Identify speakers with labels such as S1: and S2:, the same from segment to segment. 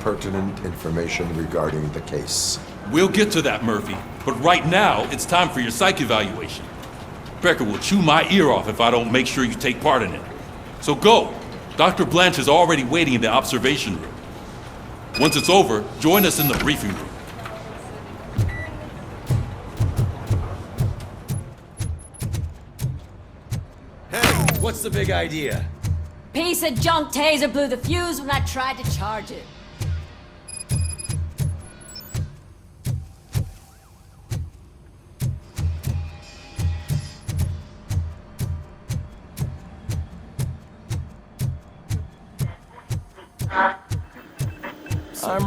S1: pertinent information regarding the case.
S2: We'll get to that, Murphy. But right now, it's time for your psych evaluation. Becker will chew my ear off if I don't make sure you take part in it. So go. Dr. Blanche is already waiting in the observation room. Once it's over, join us in the briefing room.
S3: Hey, what's the big idea?
S4: Piece of junk taser blew the fuse when I tried to charge it.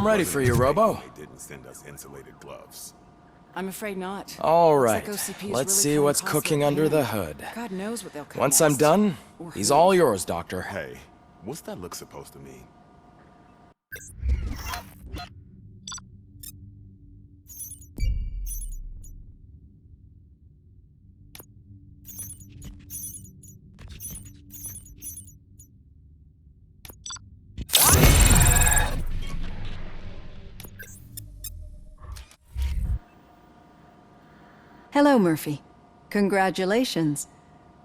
S3: I'm ready for you, Robo.
S5: They didn't send us insulated gloves.
S6: I'm afraid not.
S3: All right,
S6: Looks like OCP is
S3: let's
S6: really
S3: see
S6: coming
S3: what's
S6: close
S3: cooking
S6: to
S3: under
S6: hand.
S3: the hood.
S6: God knows what they'll cut
S3: Once I'm
S6: next.
S3: done,
S6: Or
S3: he's
S6: who.
S3: all yours, Doctor.
S5: Hey, what's that look supposed to mean?
S6: Hello, Murphy. Congratulations.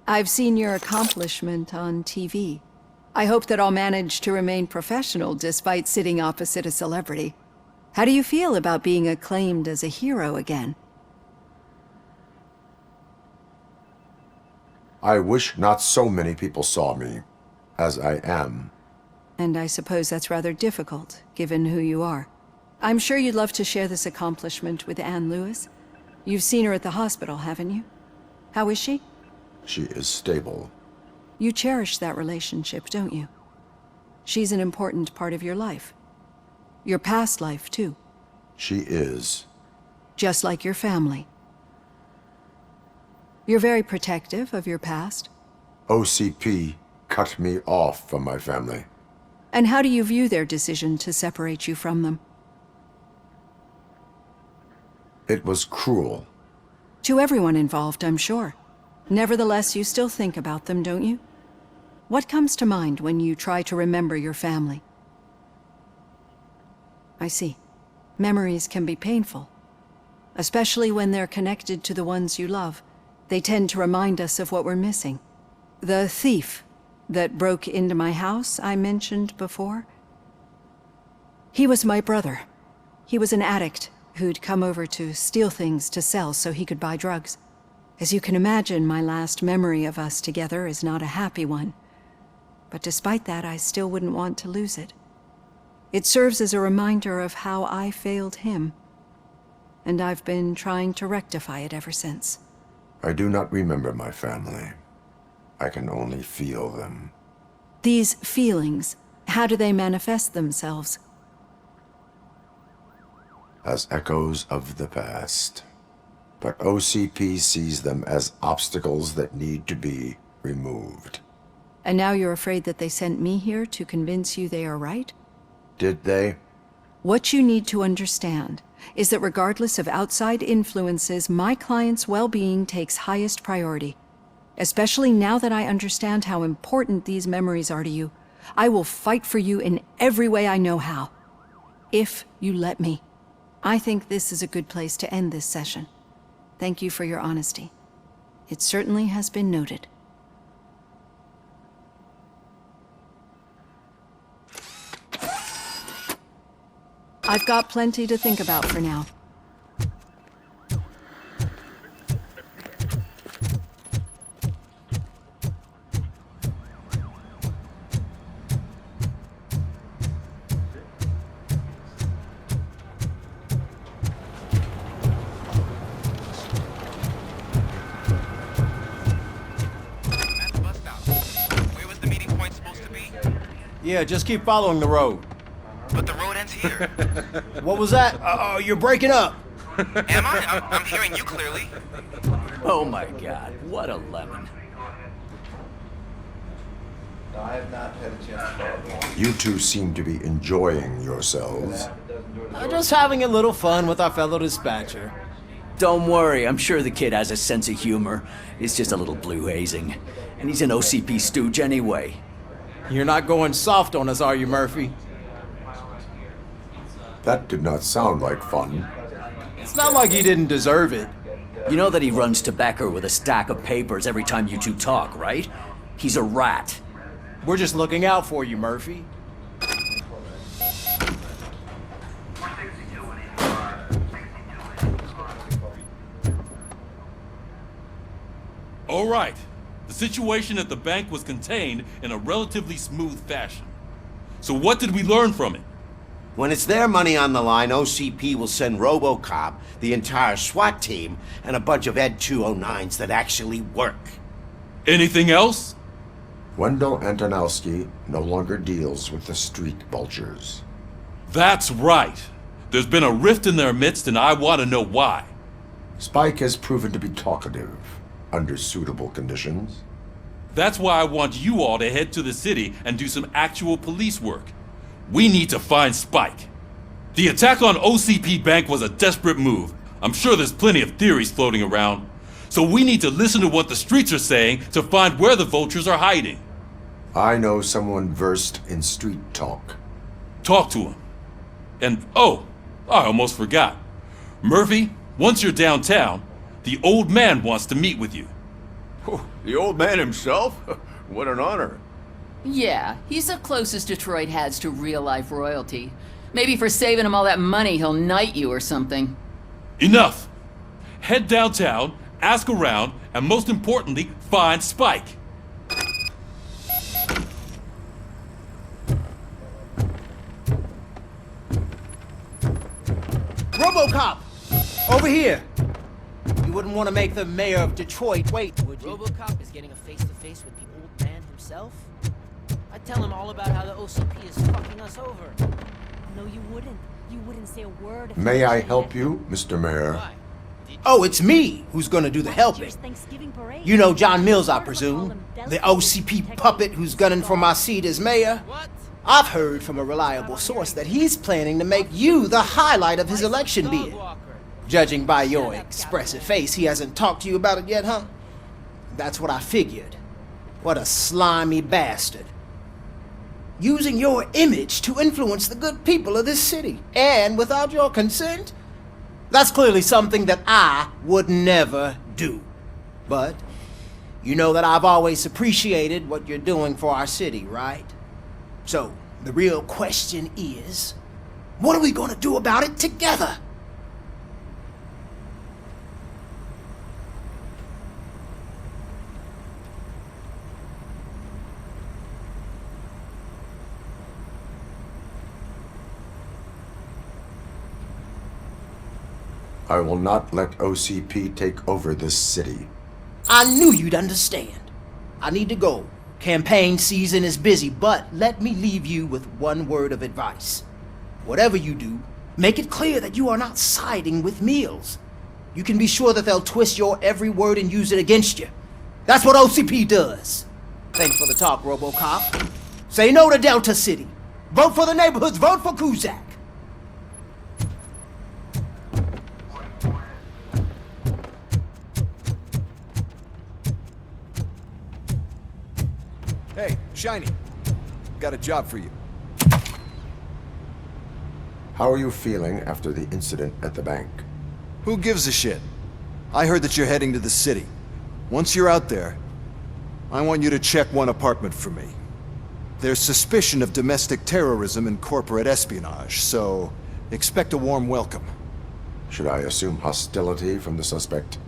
S6: I've seen your accomplishment on TV. I hope that I'll manage to remain professional despite sitting opposite a celebrity. How do you feel about being acclaimed as a hero again?
S1: I wish not so many people saw me as I am.
S6: And I suppose that's rather difficult, given who you are. I'm sure you'd love to share this accomplishment with Anne Lewis. You've seen her at the hospital, haven't you? How is she?
S1: She is stable.
S6: You cherish that relationship, don't you? She's an important part of your life. Your past life, too.
S1: She is.
S6: Just like your family. You're very protective of your past.
S1: OCP cut me off from my family.
S6: And how do you view their decision to separate you from them?
S1: It was cruel.
S6: To everyone involved, I'm sure. Nevertheless, you still think about them, don't you? What comes to mind when you try to remember your family? I see. Memories can be painful. Especially when they're connected to the ones you love. They tend to remind us of what we're missing. The thief that broke into my house I mentioned before? He was my brother. He was an addict who'd come over to steal things to sell so he could buy drugs. As you can imagine, my last memory of us together is not a happy one. But despite that, I still wouldn't want to lose it. It serves as a reminder of how I failed him. And I've been trying to rectify it ever since.
S1: I do not remember my family. I can only feel them.
S6: These feelings, how do they manifest themselves?
S1: As echoes of the past. But OCP sees them as obstacles that need to be removed.
S6: And now you're afraid that they sent me here to convince you they are right?
S1: Did they?
S6: What you need to understand is that regardless of outside influences, my client's well-being takes highest priority. Especially now that I understand how important these memories are to you, I will fight for you in every way I know how. If you let me. I think this is a good place to end this session. Thank you for your honesty. It certainly has been noted. I've got plenty to think about for now.
S7: Yeah, just keep following the road.
S8: But the road ends here.
S7: What was that? Oh, you're breaking up.
S8: Am I? I'm hearing you clearly.
S9: Oh my god, what a lemon.
S10: I have not had a chance to
S1: You two seem to be enjoying yourselves.
S7: Just having a little fun with our fellow dispatcher.
S9: Don't worry, I'm sure the kid has a sense of humor. It's just a little blue hazing. And he's an OCP stooge anyway.
S7: You're not going soft on us, are you, Murphy?
S1: That did not sound like fun.
S7: It's not like he didn't deserve it.
S9: You know that he runs tobacco with a stack of papers every time you two talk, right? He's a rat.
S7: We're just looking out for you, Murphy.
S2: All right. The situation at the bank was contained in a relatively smooth fashion. So what did we learn from it?
S11: When it's their money on the line, OCP will send Robocop, the entire SWAT team, and a bunch of Ed 209s that actually work.
S2: Anything else?
S1: Wendell Antonowski no longer deals with the street vultures.
S2: That's right. There's been a rift in their midst, and I want to know why.
S1: Spike has proven to be talkative, under suitable conditions.
S2: That's why I want you all to head to the city and do some actual police work. We need to find Spike. The attack on OCP Bank was a desperate move. I'm sure there's plenty of theories floating around. So we need to listen to what the streets are saying to find where the vultures are hiding.
S1: I know someone versed in street talk.
S2: Talk to him. And oh, I almost forgot. Murphy, once you're downtown, the old man wants to meet with you.
S10: Oh, the old man himself? What an honor.
S12: Yeah, he's the closest Detroit has to real-life royalty. Maybe for saving him all that money, he'll knight you or something.
S2: Enough! Head downtown, ask around, and most importantly, find Spike.
S7: Robocop! Over here! You wouldn't want to make the mayor of Detroit wait, would you?
S13: Robocop is getting a face-to-face with the old man himself? I'd tell him all about how the OCP is fucking us over.
S4: No, you wouldn't. You wouldn't say a word. if
S1: May
S4: you
S1: I
S4: said
S1: help
S4: that.
S1: you, Mr. Mayor?
S7: Oh, it's me who's gonna do the helping.
S4: Here's Thanksgiving parade.
S7: You know John Mills, I
S4: Heard what's
S7: presume.
S4: called them
S7: The
S4: delicacies
S7: OCP
S4: protected
S7: puppet
S4: from
S7: who's gunning for my seat as mayor.
S13: What?
S7: I've heard from a reliable source that he's planning to make you the highlight of his election bid. Judging by your expressive face, he hasn't talked to you about it yet, huh? That's what I figured. What a slimy bastard. Using your image to influence the good people of this city. And without your consent? That's clearly something that I would never do. But you know that I've always appreciated what you're doing for our city, right? So, the real question is, what are we gonna do about it together?
S1: I will not let OCP take over this city.
S7: I knew you'd understand. I need to go. Campaign season is busy, but let me leave you with one word of advice. Whatever you do, make it clear that you are not siding with Mills. You can be sure that they'll twist your every word and use it against you. That's what OCP does. Thanks for the talk, Robocop. Say no to Delta City. Vote for the neighborhoods. Vote for Kuzak.
S14: Hey, Shiny. Got a job for you.
S1: How are you feeling after the incident at the bank?
S14: Who gives a shit? I heard that you're heading to the city. Once you're out there, I want you to check one apartment for me. There's suspicion of domestic terrorism and corporate espionage, so expect a warm welcome.
S1: Should I assume hostility from the suspect?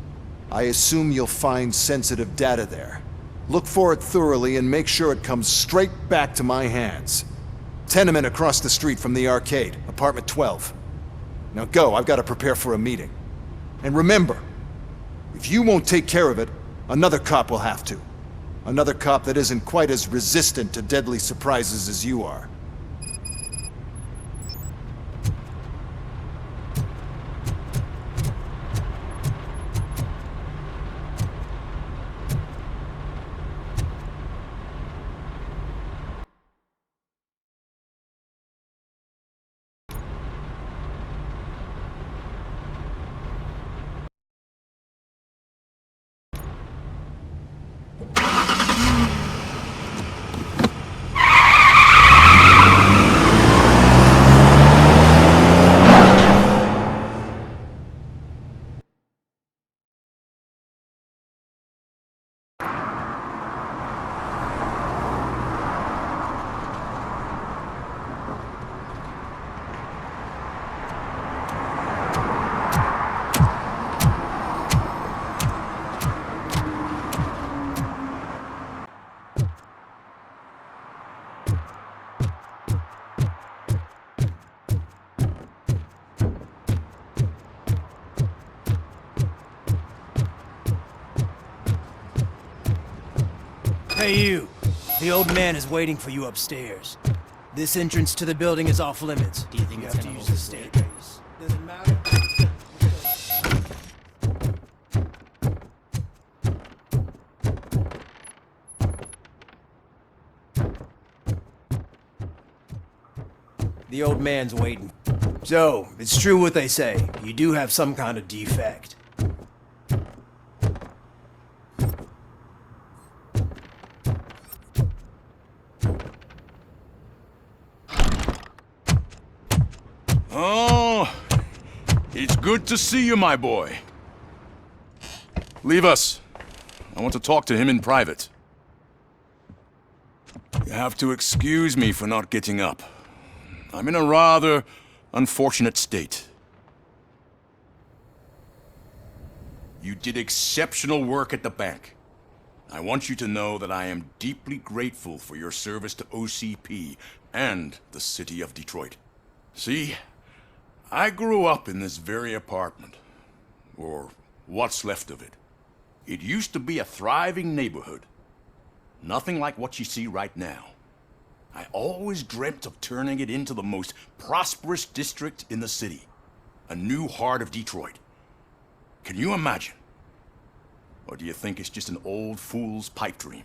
S14: I assume you'll find sensitive data there. Look for it thoroughly and make sure it comes straight back to my hands. Tenement across the street from the arcade, apartment 12. Now go, I've got to prepare for a meeting. And remember, if you won't take care of it, another cop will have to. Another cop that isn't quite as resistant to deadly surprises as you are.
S7: Hey you! The old man is waiting for you upstairs. This entrance to the building is off limits.
S13: Do you think
S7: You
S13: it's
S7: have to
S13: gonna
S7: use
S13: hold
S7: the
S13: his weight?
S7: staircase. Does it matter? The old man's waiting. So, it's true what they say. You do have some kind of defect.
S10: Oh, it's good to see you, my boy. Leave us. I want to talk to him in private. You have to excuse me for not getting up. I'm in a rather unfortunate state. You did exceptional work at the bank. I want you to know that I am deeply grateful for your service to OCP and the city of Detroit. See, I grew up in this very apartment, or what's left of it. It used to be a thriving neighborhood. Nothing like what you see right now. I always dreamt of turning it into the most prosperous district in the city. A new heart of Detroit. Can you imagine? Or do you think it's just an old fool's pipe dream?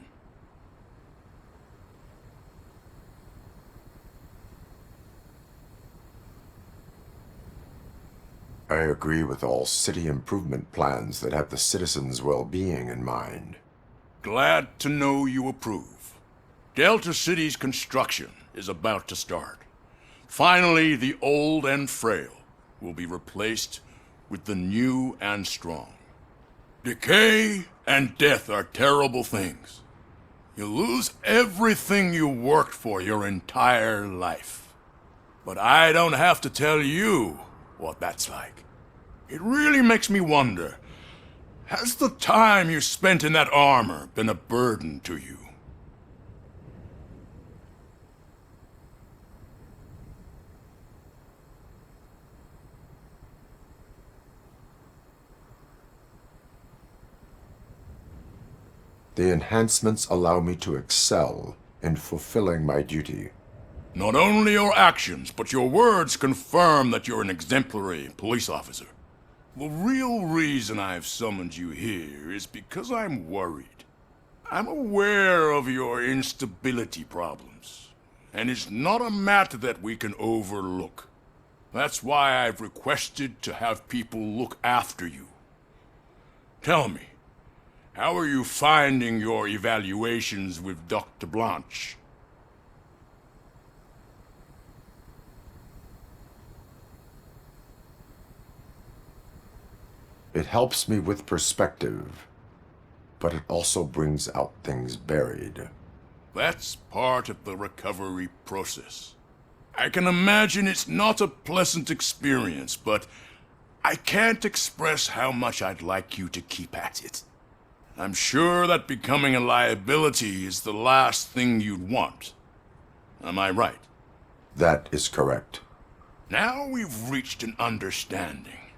S1: I agree with all city improvement plans that have the citizens' well-being in mind.
S10: Glad to know you approve. Delta City's construction is about to start. Finally, the old and frail will be replaced with the new and strong. Decay and death are terrible things. You lose everything you worked for your entire life. But I don't have to tell you what that's like. It really makes me wonder, has the time you spent in that armor been a burden to you?
S1: The enhancements allow me to excel in fulfilling my duty.
S10: Not only your actions, but your words confirm that you're an exemplary police officer. The real reason I've summoned you here is because I'm worried. I'm aware of your instability problems, and it's not a matter that we can overlook. That's why I've requested to have people look after you. Tell me, how are you finding your evaluations with Dr. Blanche?
S1: It helps me with perspective, but it also brings out things buried.
S10: That's part of the recovery process. I can imagine it's not a pleasant experience, but I can't express how much I'd like you to keep at it. I'm sure that becoming a liability is the last thing you'd want. Am I right?
S1: That is correct.
S10: Now we've reached an understanding.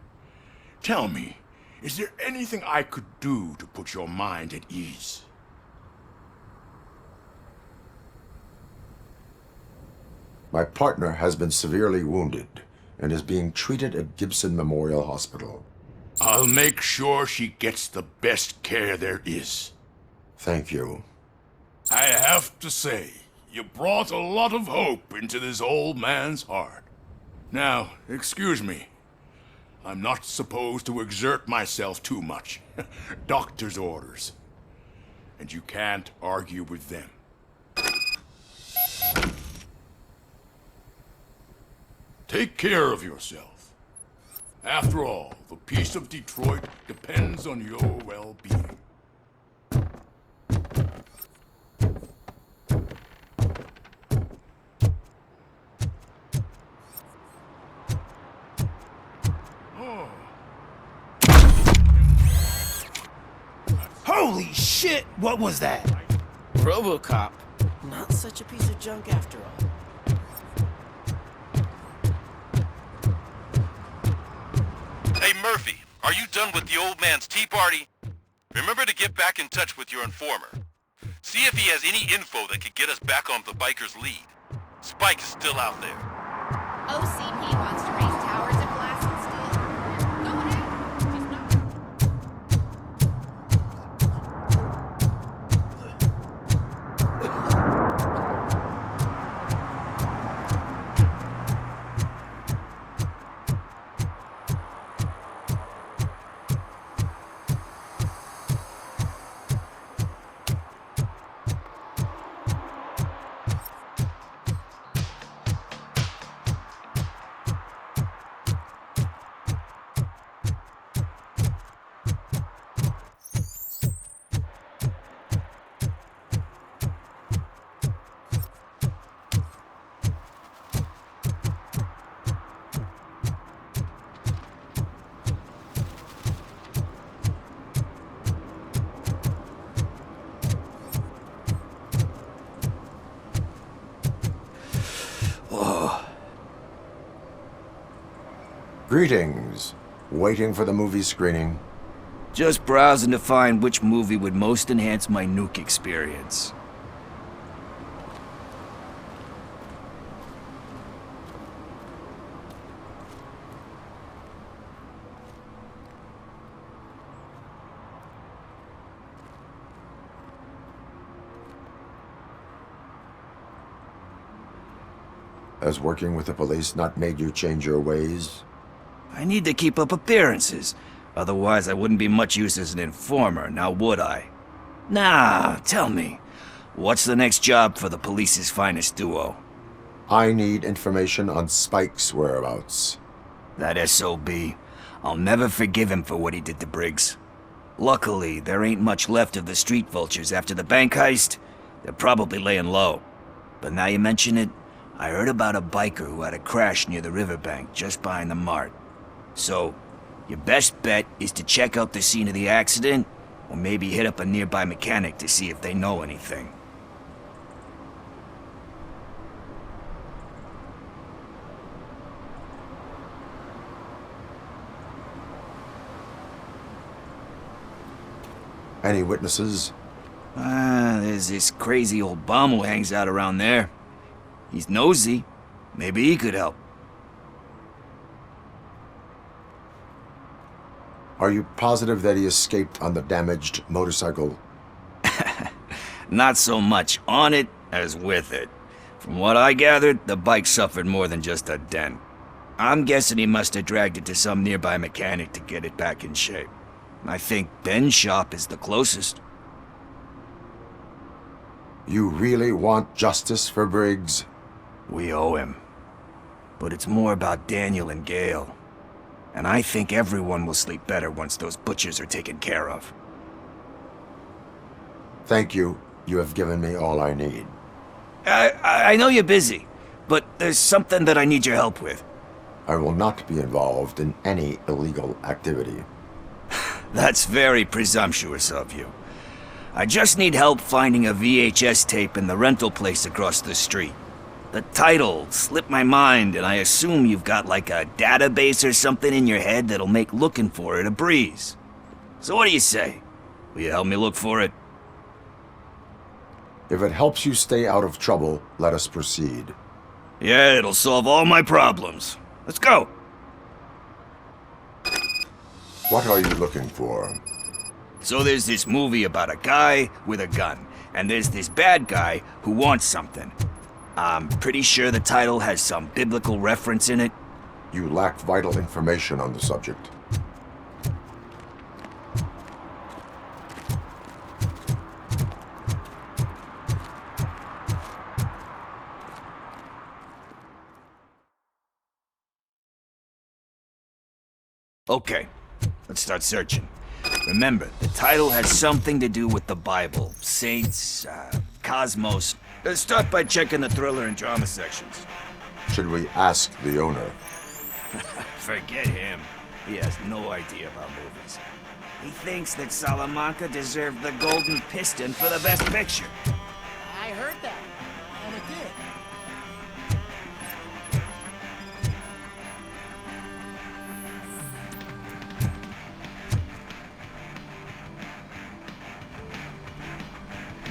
S10: Tell me, is there anything I could do to put your mind at ease?
S1: My partner has been severely wounded and is being treated at Gibson Memorial Hospital.
S10: I'll make sure she gets the best care there is.
S1: Thank you.
S10: I have to say, you brought a lot of hope into this old man's heart. Now, excuse me. I'm not supposed to exert myself too much. Doctor's orders. And you can't argue with them. Take care of yourself. After all, the peace of Detroit depends on your well-being.
S7: Holy shit! What was that?
S13: Robocop. Not such a piece of junk after all.
S15: Hey Murphy, are you done with the old man's tea party? Remember to get back in touch with your informer. See if he has any info that could get us back on the biker's lead. Spike is still out there.
S16: OCP wants to raise towers of glass and steel. Go ahead. She's not...
S1: Greetings. Waiting for the movie screening?
S9: Just browsing to find which movie would most enhance my nuke experience.
S1: Has working with the police not made you change your ways?
S9: I need to keep up appearances. Otherwise, I wouldn't be much use as an informer, now would I? Nah, tell me. What's the next job for the police's finest duo?
S1: I need information on Spike's whereabouts.
S9: That SOB. I'll never forgive him for what he did to Briggs. Luckily, there ain't much left of the street vultures after the bank heist. They're probably laying low. But now you mention it, I heard about a biker who had a crash near the riverbank just behind the mart. So, your best bet is to check out the scene of the accident, or maybe hit up a nearby mechanic to see if they know anything.
S1: Any witnesses?
S9: There's this crazy old bum who hangs out around there. He's nosy. Maybe he could help.
S1: Are you positive that he escaped on the damaged motorcycle?
S9: Not so much on it as with it. From what I gathered, the bike suffered more than just a dent. I'm guessing he must have dragged it to some nearby mechanic to get it back in shape. I think Ben's shop is the closest.
S1: You really want justice for Briggs?
S9: We owe him. But it's more about Daniel and Gale. And I think everyone will sleep better once those butchers are taken care of.
S1: Thank you. You have given me all I need.
S9: I know you're busy, but there's something that I need your help with.
S1: I will not be involved in any illegal activity.
S9: That's very presumptuous of you. I just need help finding a VHS tape in the rental place across the street. The title slipped my mind, and I assume you've got like a database or something in your head that'll make looking for it a breeze. So what do you say? Will you help me look for it?
S1: If it helps you stay out of trouble, let us proceed.
S9: Yeah, it'll solve all my problems. Let's go!
S1: What are you looking for?
S9: So there's this movie about a guy with a gun, and there's this bad guy who wants something. I'm pretty sure the title has some biblical reference in it.
S1: You lack vital information on the subject.
S9: Okay, let's start searching. Remember, the title has something to do with the Bible, saints, cosmos. Let's start by checking the thriller and drama sections.
S1: Should we ask the owner?
S9: Forget him. He has no idea about movies. He thinks that Salamanca deserved the Golden Piston for the Best Picture.
S13: I heard that, and it did.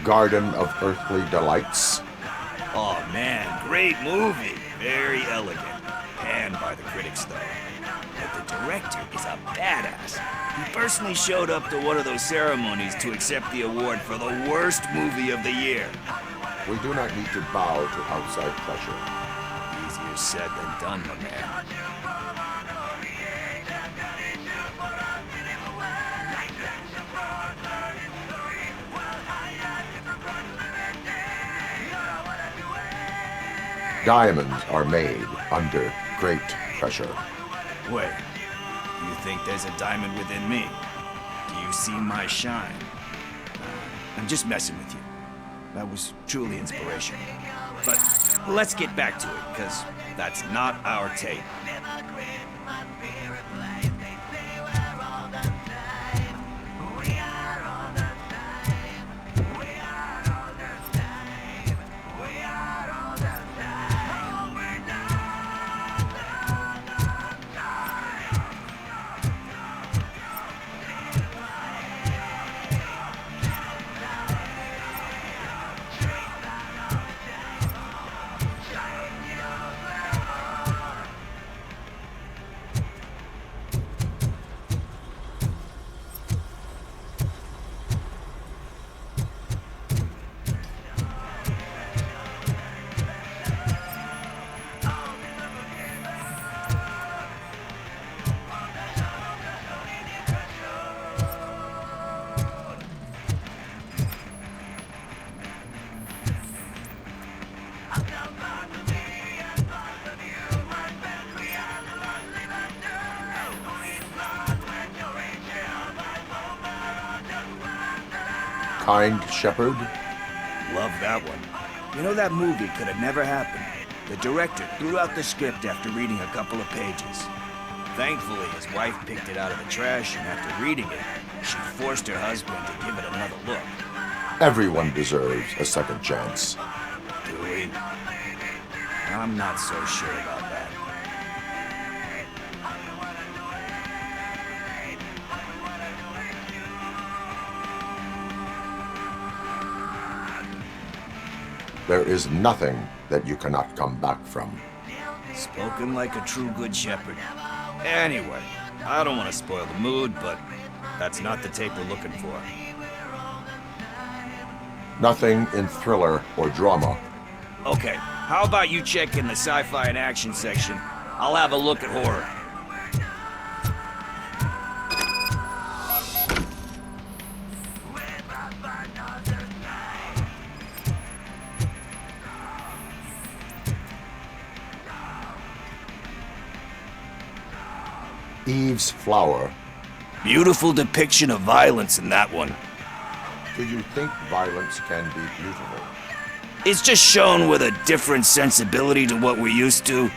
S1: Garden of Earthly Delights?
S9: Oh man, great movie. Very elegant. Panned by the critics though. But the director is a badass. He personally showed up to one of those ceremonies to accept the award for the worst movie of the year.
S1: We do not need to bow to outside pressure.
S9: Easier said than done, my man.
S1: Diamonds are made under great pressure.
S9: Wait, you think there's a diamond within me? Do you see my shine? I'm just messing with you. That was truly inspirational. But let's get back to it, because that's not our tape.
S1: Kind Shepherd?
S9: Love that one. You know, that movie could have never happened. The director threw out the script after reading a couple of pages. Thankfully, his wife picked it out of the trash, and after reading it, she forced her husband to give it another look.
S1: Everyone deserves a second chance.
S9: Do we? I'm not so sure about that.
S1: There is nothing that you cannot come back from.
S9: Spoken like a true good shepherd. Anyway, I don't want to spoil the mood, but that's not the tape we're looking for.
S1: Nothing in thriller or drama.
S9: Okay, how about you check in the sci-fi and action section? I'll have a look at horror.
S1: Eve's Flower.
S9: Beautiful depiction of violence in that one.
S1: Do you think violence can be beautiful?
S9: It's just shown with a different sensibility to what we're used to.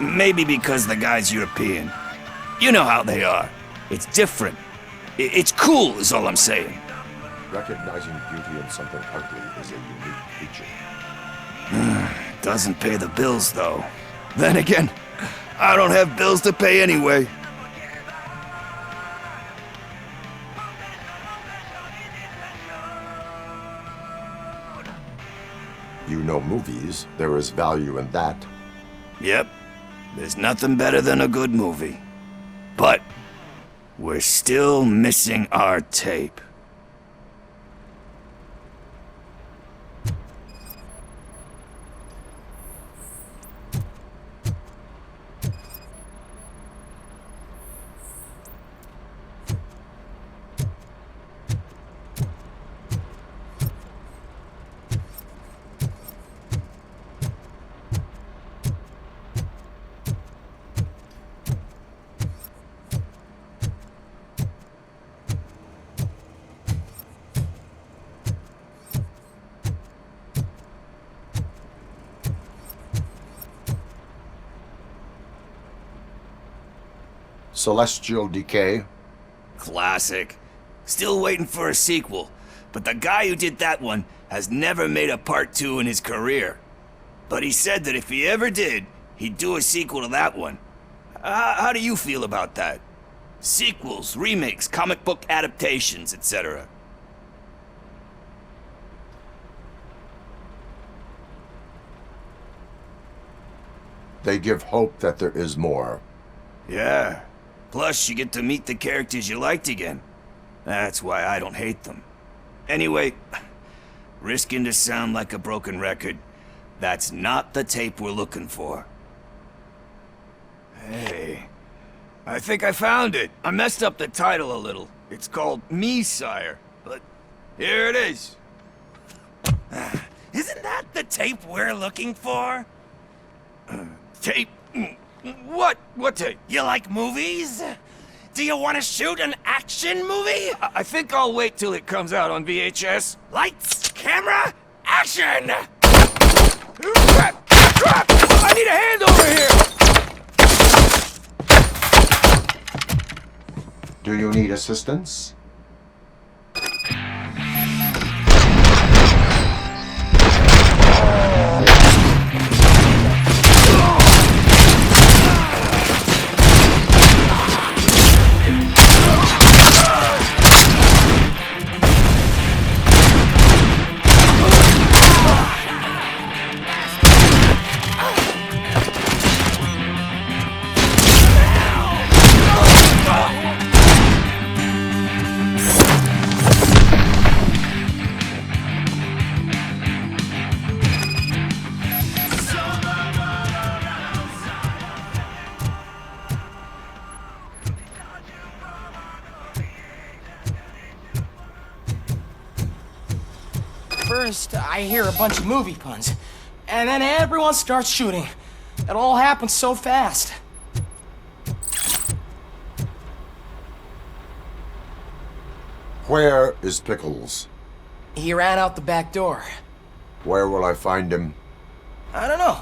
S9: Maybe because the guy's European. You know how they are. It's different. It's cool is all I'm saying.
S1: Recognizing beauty in something ugly is a unique feature.
S9: Doesn't pay the bills, though. Then again, I don't have bills to pay anyway.
S1: You know movies. There is value in that.
S9: Yep. There's nothing better than a good movie. But we're still missing our tape.
S1: Celestial Decay.
S9: Classic. Still waiting for a sequel, but the guy who did that one has never made a part 2 in his career. But he said that if he ever did, he'd do a sequel to that one. How do you feel about that? Sequels, remakes, comic book adaptations, etc.
S1: They give hope that there is more.
S9: Yeah. Plus, you get to meet the characters you liked again. That's why I don't hate them. Anyway, risking to sound like a broken record, that's not the tape we're looking for. Hey, I think I found it. I messed up the title a little. It's called Me, Sire, but here it is.
S15: Isn't that the tape we're looking for?
S9: Tape? What? What tape?
S15: You like movies? Do you want to shoot an action movie?
S9: I think I'll wait till it comes out on VHS.
S15: Lights, camera, action!
S9: Crap! Crap! I need a hand over here!
S1: Do you need assistance?
S13: First, I hear a bunch of movie puns, and then everyone starts shooting. It all happens so fast.
S1: Where is Pickles?
S13: He ran out the back door.
S1: Where will I find him?
S13: I don't know.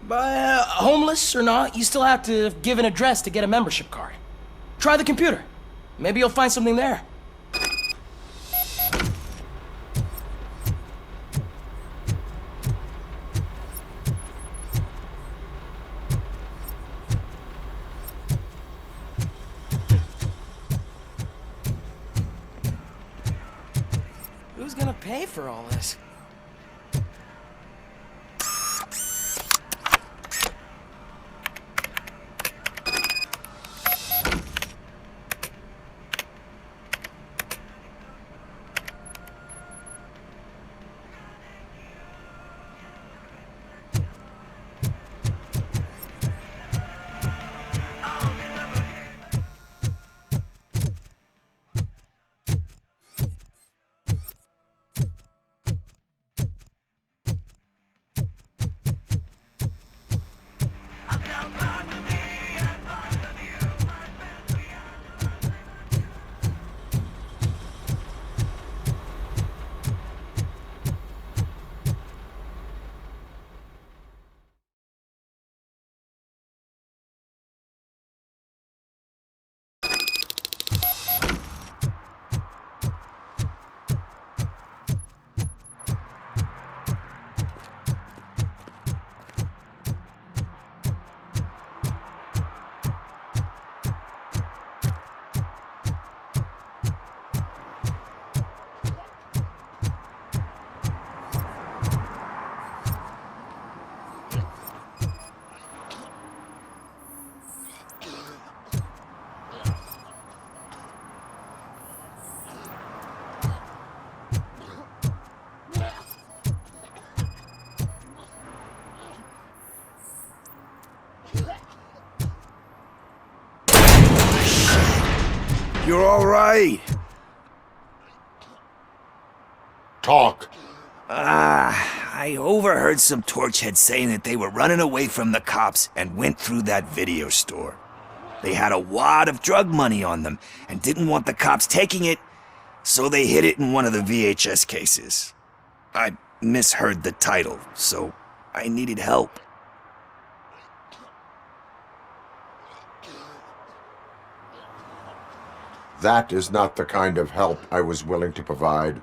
S13: But homeless or not, you still have to give an address to get a membership card. Try the computer. Maybe you'll find something there. Who's gonna pay for all this?
S9: You're all right.
S1: Talk.
S9: I overheard some torchheads saying that they were running away from the cops and went through that video store. They had a wad of drug money on them and didn't want the cops taking it, so they hid it in one of the VHS cases. I misheard the title, so I needed help.
S1: That is not the kind of help I was willing to provide.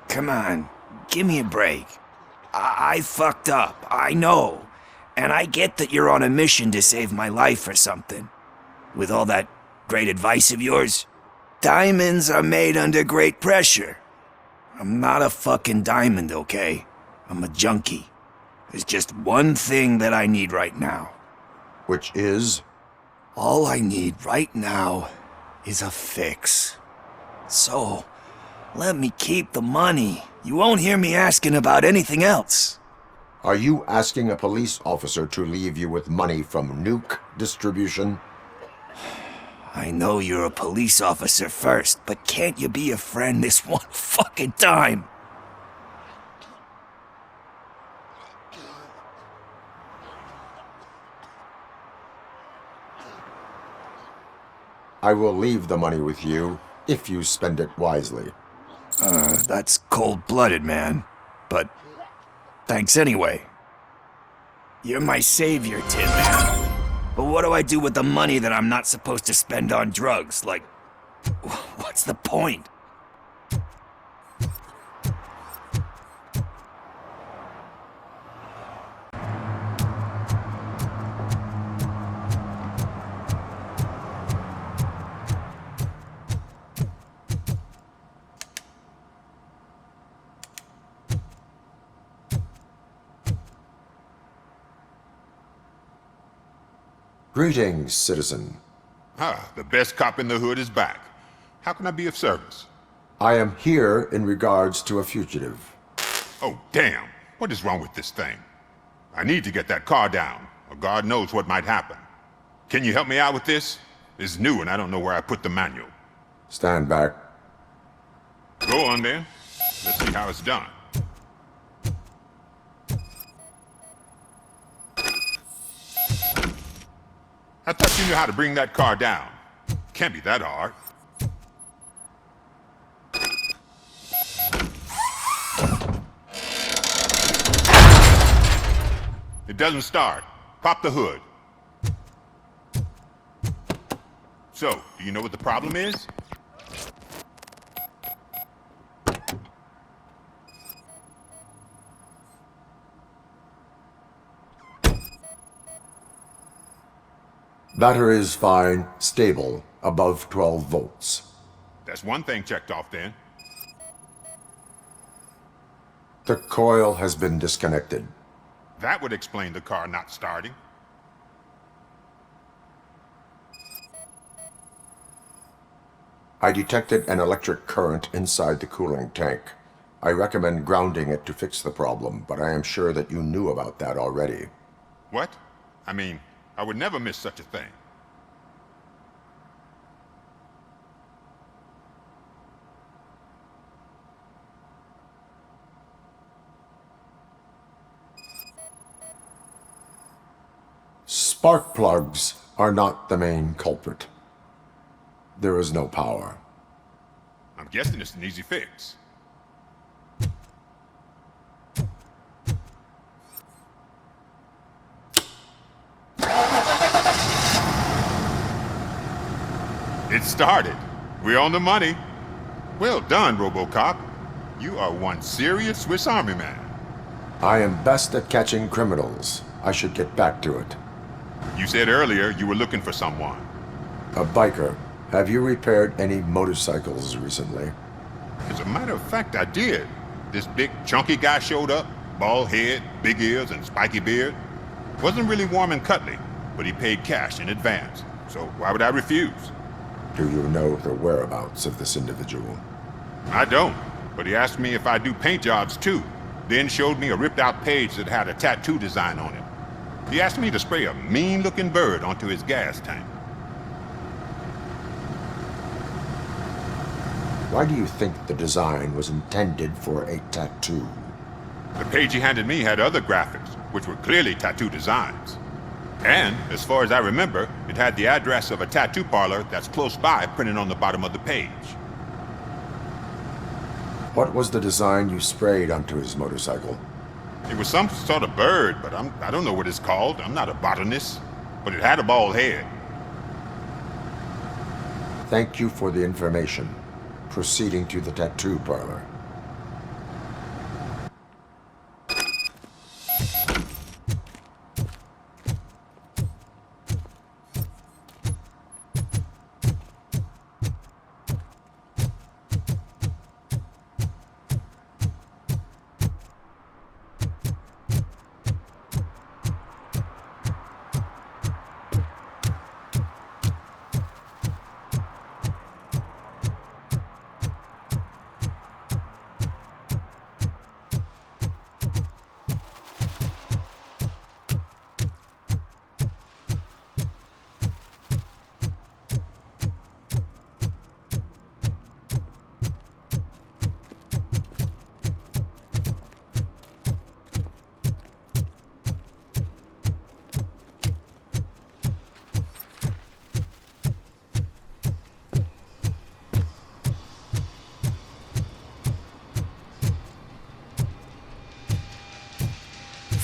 S9: Come on, give me a break. I fucked up, I know. And I get that you're on a mission to save my life or something. With all that great advice of yours, diamonds are made under great pressure. I'm not a fucking diamond, okay? I'm a junkie. There's just one thing that I need right now.
S1: Which is?
S9: All I need right now is a fix. So, let me keep the money. You won't hear me asking about anything else.
S1: Are you asking a police officer to leave you with money from nuke distribution?
S9: I know you're a police officer first, but can't you be a friend this one fucking time?
S1: I will leave the money with you if you spend it wisely.
S9: That's cold-blooded, man. But thanks anyway. You're my savior, Tin Man. But what do I do with the money that I'm not supposed to spend on drugs? Like, what's the point?
S1: Greetings, citizen.
S5: The best cop in the hood is back. How can I be of service?
S1: I am here in regards to a fugitive.
S5: Oh, damn. What is wrong with this thing? I need to get that car down, or God knows what might happen. Can you help me out with this? It's new and I don't know where I put the manual.
S1: Stand back.
S5: Go on then. Let's see how it's done. I thought you knew how to bring that car down. Can't be that hard. It doesn't start. Pop the hood. So, do you know what the problem is?
S1: Battery is fine, stable, above 12 volts.
S5: That's one thing checked off then.
S1: The coil has been disconnected.
S5: That would explain the car not starting.
S1: I detected an electric current inside the cooling tank. I recommend grounding it to fix the problem, but I am sure that you knew about that already.
S5: What? I mean, I would never miss such a thing.
S1: Spark plugs are not the main culprit. There is no power.
S5: I'm guessing it's an easy fix. It started. We're on the money. Well done, Robocop. You are one serious Swiss Army man.
S1: I am best at catching criminals. I should get back to it.
S5: You said earlier you were looking for someone.
S1: A biker. Have you repaired any motorcycles recently?
S5: As a matter of fact, I did. This big, chunky guy showed up. Bald head, big ears, and spiky beard. Wasn't really warm and cuddly, but he paid cash in advance. So why would I refuse?
S1: Do you know the whereabouts of this individual?
S5: I don't, but he asked me if I do paint jobs too, then showed me a ripped-out page that had a tattoo design on it. He asked me to spray a mean-looking bird onto his gas tank.
S1: Why do you think the design was intended for a tattoo?
S5: The page he handed me had other graphics, which were clearly tattoo designs. And, as far as I remember, it had the address of a tattoo parlor that's close by printed on the bottom of the page.
S1: What was the design you sprayed onto his motorcycle?
S5: It was some sort of bird, but I don't know what it's called. I'm not a botanist. But it had a bald head.
S1: Thank you for the information. Proceeding to the tattoo parlor.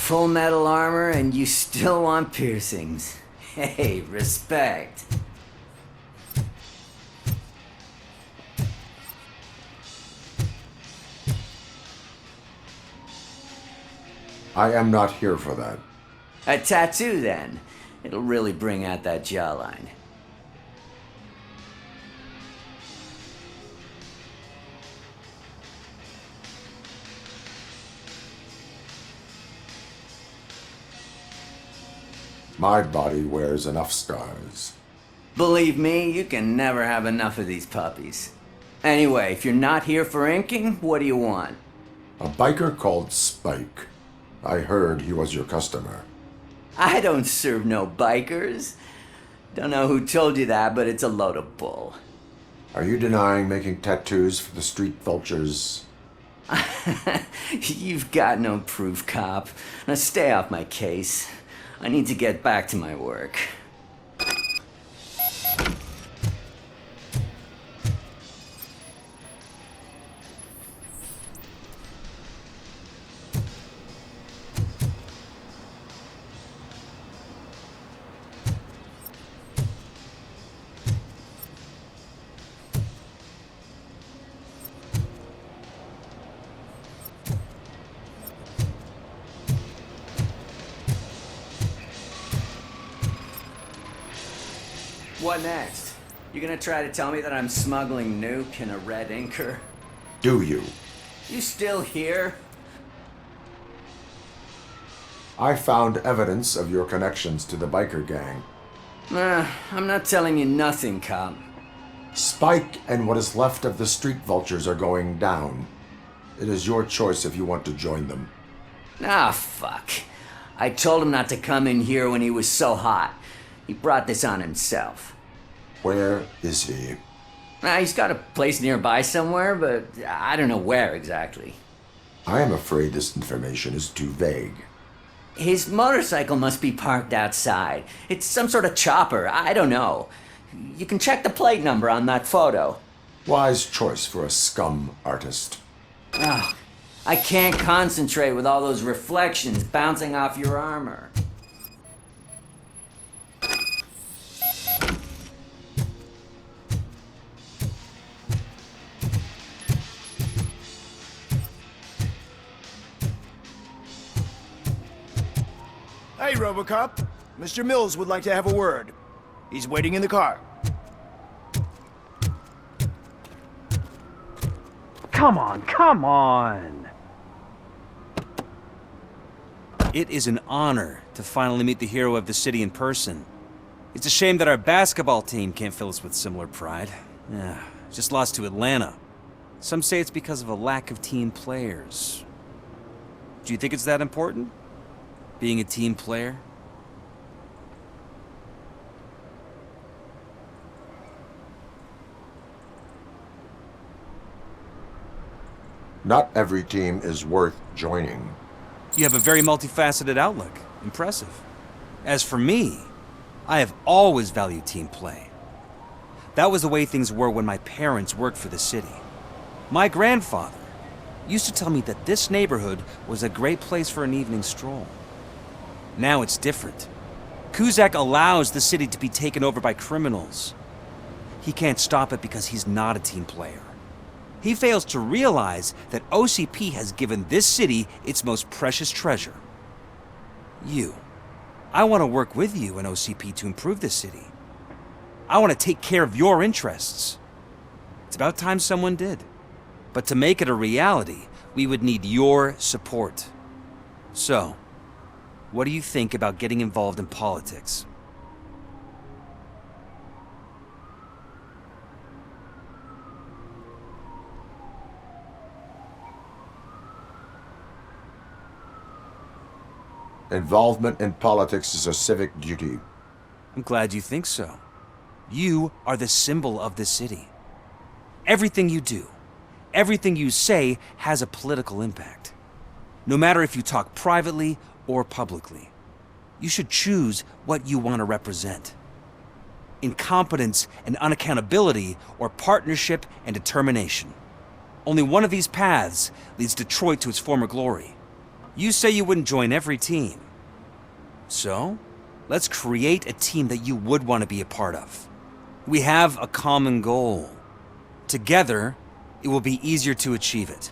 S17: full metal armor and you still want piercings. Hey, respect.
S1: I am not here for that.
S17: A tattoo, then. It'll really bring out that jawline.
S1: My body wears enough scars.
S17: Believe me, you can never have enough of these puppies. Anyway, if you're not here for inking, what do you want?
S1: A biker called Spike. I heard he was your customer.
S17: I don't serve no bikers. Don't know who told you that, but it's a load of bull.
S1: Are you denying making tattoos for the street vultures?
S17: You've got no proof, cop. Now stay off my case. I need to get back to my work. What next? You gonna try to tell me that I'm smuggling nuke in a red inker?
S1: Do you?
S17: You still here?
S1: I found evidence of your connections to the biker gang.
S17: I'm not telling you nothing, cop.
S1: Spike and what is left of the street vultures are going down. It is your choice if you want to join them.
S17: Ah, fuck. I told him not to come in here when he was so hot. He brought this on himself.
S1: Where is he?
S17: He's got a place nearby somewhere, but I don't know where exactly.
S1: I am afraid this information is too vague.
S17: His motorcycle must be parked outside. It's some sort of chopper. I don't know. You can check the plate number on that photo.
S1: Wise choice for a scum artist.
S17: I can't concentrate with all those reflections bouncing off your armor.
S18: Hey, Robocop. Mr. Mills would like to have a word. He's waiting in the car.
S19: Come on, come on!
S20: It is an honor to finally meet the hero of the city in person. It's a shame that our basketball team can't fill us with similar pride. Just lost to Atlanta. Some say it's because of a lack of team players. Do you think it's that important? Being a team player?
S1: Not every team is worth joining.
S20: You have a very multifaceted outlook. Impressive. As for me, I have always valued team play. That was the way things were when my parents worked for the city. My grandfather used to tell me that this neighborhood was a great place for an evening stroll. Now it's different. Cusack allows the city to be taken over by criminals. He can't stop it because he's not a team player. He fails to realize that OCP has given this city its most precious treasure. You. I want to work with you and OCP to improve this city. I want to take care of your interests. It's about time someone did. But to make it a reality, we would need your support. So, what do you think about getting involved in politics?
S1: Involvement in politics is a civic duty.
S20: I'm glad you think so. You are the symbol of the city. Everything you do, everything you say has a political impact. No matter if you talk privately or publicly, you should choose what you want to represent. Incompetence and unaccountability, or partnership and determination. Only one of these paths leads Detroit to its former glory. You say you wouldn't join every team. So, let's create a team that you would want to be a part of. We have a common goal. Together, it will be easier to achieve it.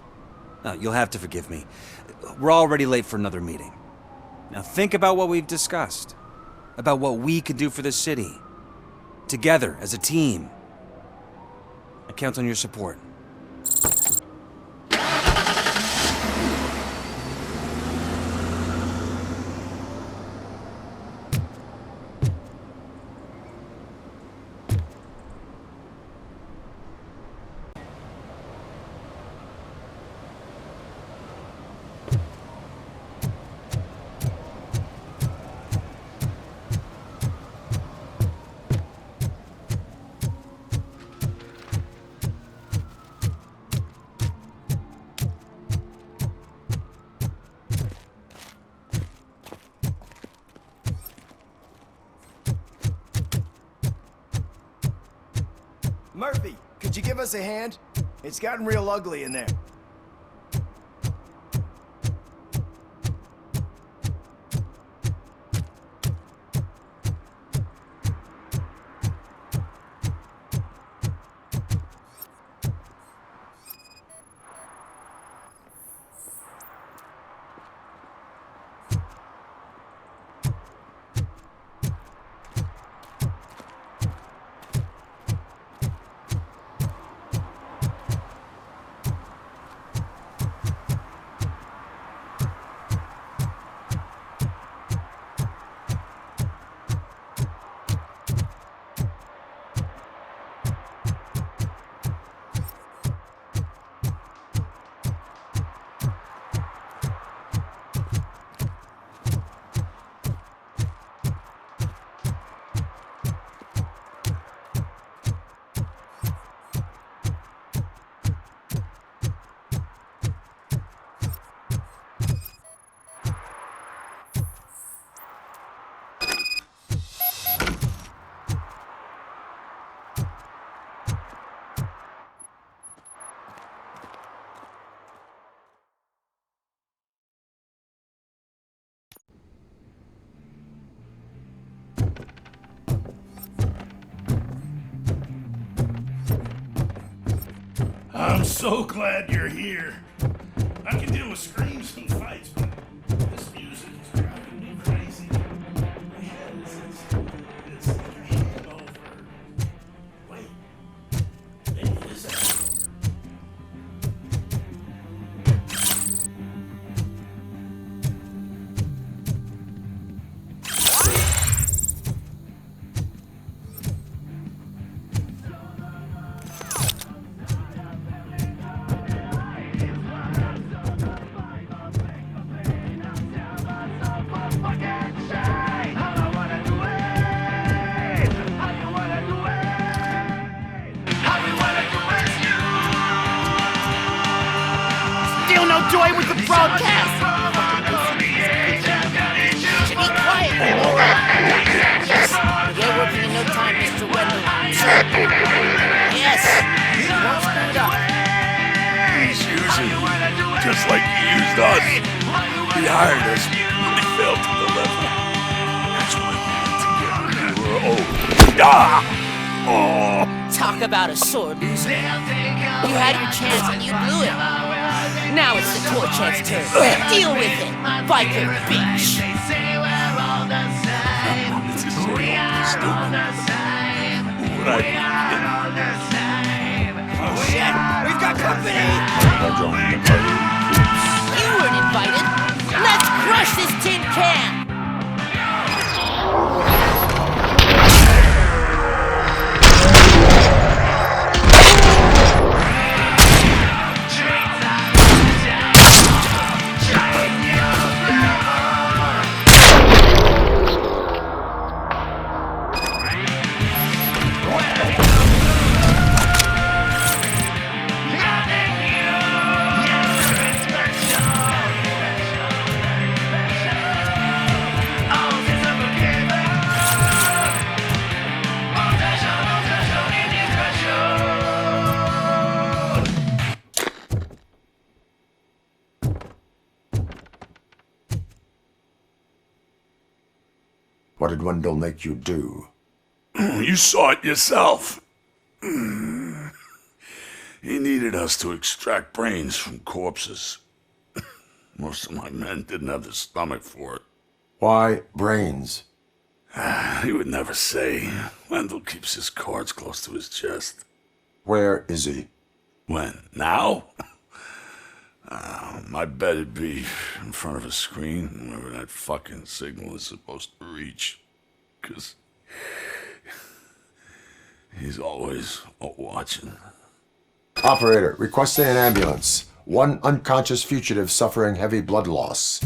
S20: You'll have to forgive me. We're already late for another meeting. Now think about what we've discussed. About what we could do for the city. Together, as a team. I count on your support.
S18: Murphy, could you give us a hand? It's gotten real ugly in there.
S21: I'm so glad you're here. I can deal with screams and fights, but this music is driving me crazy. My head is like a hangover. Wait, maybe it is that.
S16: Still no joy with the broadcast! Should be quiet, Yes, you're working in no time, Mr. Wendell. Yes, you won't screw it up.
S15: He's using you, just like he used us. He hired us when he failed to deliver. That's why we need to get rid of her.
S16: Talk about a sore loser. You had your chance and you blew it. Now it's the Torchhead's turn. Deal with it, biker bitch. Oh shit, we've got company! You weren't invited. Let's crush this tin can!
S1: What did Wendell make you do?
S15: You saw it yourself. He needed us to extract brains from corpses. Most of my men didn't have the stomach for it.
S1: Why brains?
S15: He would never say. Wendell keeps his cards close to his chest.
S1: Where is he?
S15: When? Now? I bet it'd be in front of a screen, wherever that fucking signal is supposed to reach. 'Cause he's always watching.
S1: Operator, requesting an ambulance. One unconscious fugitive suffering heavy blood loss.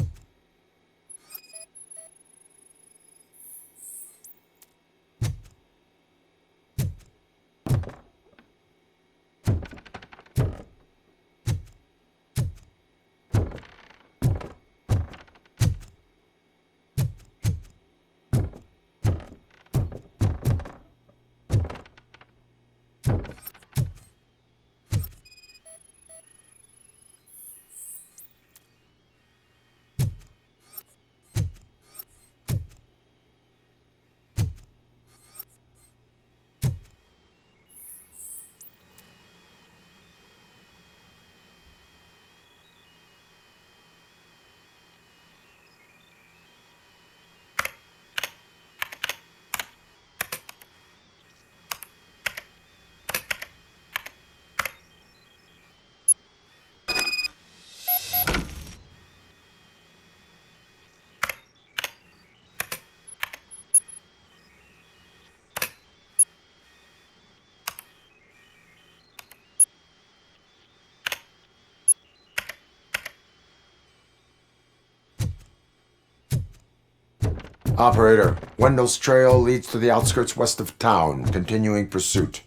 S1: Operator, Wendell's trail leads to the outskirts west of town. Continuing pursuit.